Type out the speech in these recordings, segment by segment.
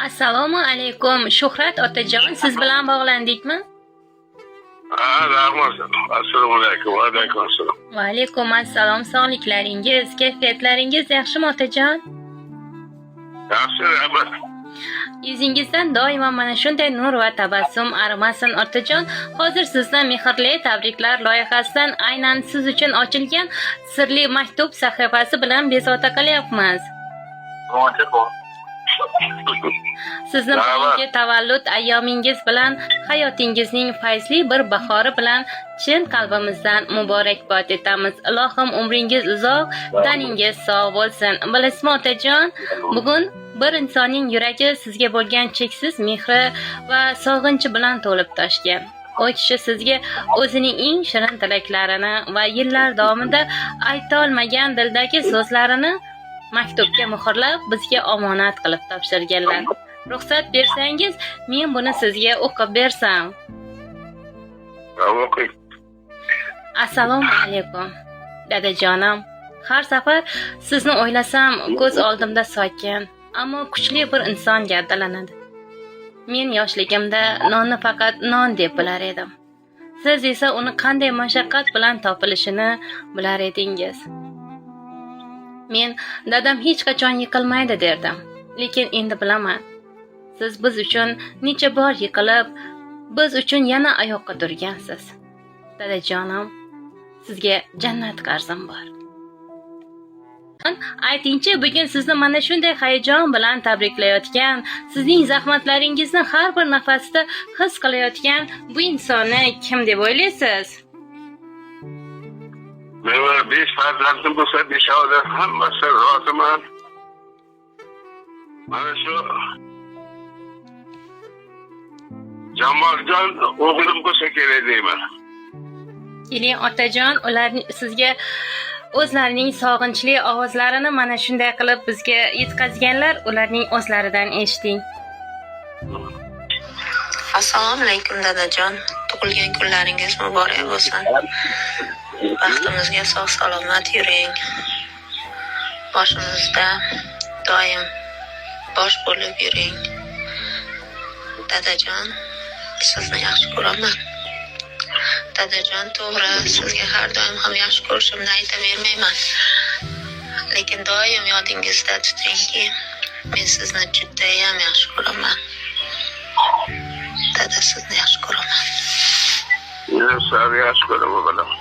Assalomu alaykum. Shuhrat otajon, siz bilan bog'landikmi? Rahmat. Assalomu alaykum. Va alaykum assalom. Va alaykum assalom. Sog'liklaringiz, kayfiyatlaringiz yaxshimi otajon? Yaxshi, rahmat. Yuzingizdan doimo mana shunday nur va tabassum arimasin otajon. Hozir sizdan mehrli tabriklar loyihasidan aynan siz uchun ochilgan sirli maktub sahifasi bilan bezovta qilyapmiz. Sizni bugungi tavallud ayyomingiz bilan hayotingizning fayzli bir bahori bilan chin qalbimizdan muborakbod etamiz. Ilohim umringiz uzoq, taningiz sog' bo'lsin. Bilasizmi otajon, bugun bir insonning yuragi sizga bo'lgan cheksiz mehri va sog'inchi bilan to'lib toshgan. O kishi sizga o'zining eng shirin tilaklarini va yillar davomida ayta olmagan dildagi so'zlarini maktubga muhrlab bizga omonat qilib topshirganlar. Ruxsat bersangiz, men buni sizga o'qib bersam. O'qing. Assalomu alaykum. Dadajonim, har safar sizni o'ylasam, ko'z oldimda sokin, ammo kuchli bir inson gavdalanadi. Men yoshligimda nonni faqat non deb bilar edim. Siz esa uni qanday mashaqqat bilan topilishini bilar edingiz. Men dadam hech qachon yiqilmaydi derdim. Lekin endi bilaman. Siz biz uchun necha bor yiqilib, biz uchun yana oyoqqa turgansiz. Dadajonim, sizga jannat qarzim bor. Aytingchi, bugun sizni mana shunday hayajon bilan tabriklayotgan, sizning zahmatlaringizni har bir nafasda his qilayotgan bu insonni kim deb o'ylaysiz? Men 5 farzandim bo'lsa, 5-ovda hammasi roziman. Mana shu Jamoljon o'g'lim bo'lsa kerak deyman. Keling otajon, ular sizga o'zlarining sog'inchli ovozlarini mana shunday qilib bizga yetkazganlar, ularning o'zlaridan eshiting. Assalomu alaykum dadajon. Tug'ilgan kunlaringiz muborak bo'lsin. Baxtimizga sog' salomat yuring. Boshimizda doim bosh bo'lib yuring. Dadajon, sizni yaxshi ko'raman. Dadajon, to'g'ri, sizga har doim ham yaxshi ko'rishimni aytavermayman. Lekin doim yodingizda tutingki, men sizni juda ham yaxshi ko'raman. Dada, sizni yaxshi ko'raman. Men sizni yaxshi ko'raman.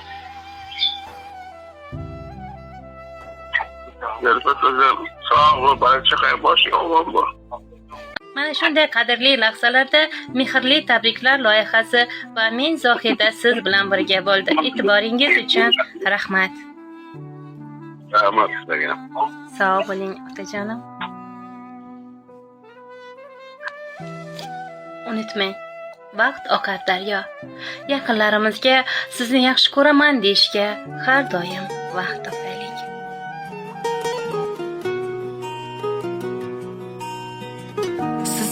Yalbatta sog' va barchaga boshing omon bo'l. Mana shunday qadrli lahzalarda mehrli tabriklar loyihasi va men Zohida siz bilan birga bo'ldi. E'tiboringiz uchun rahmat. Rahmat sizga. Sog' bo'ling otajonim. Unutmang, vaqt oqar daryo. Yaqinlarimizga sizni yaxshi ko'raman deyishga har doim vaqt topaylik.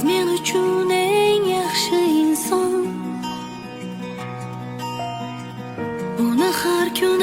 Men uchun eng yaxshi inson. Uni har kun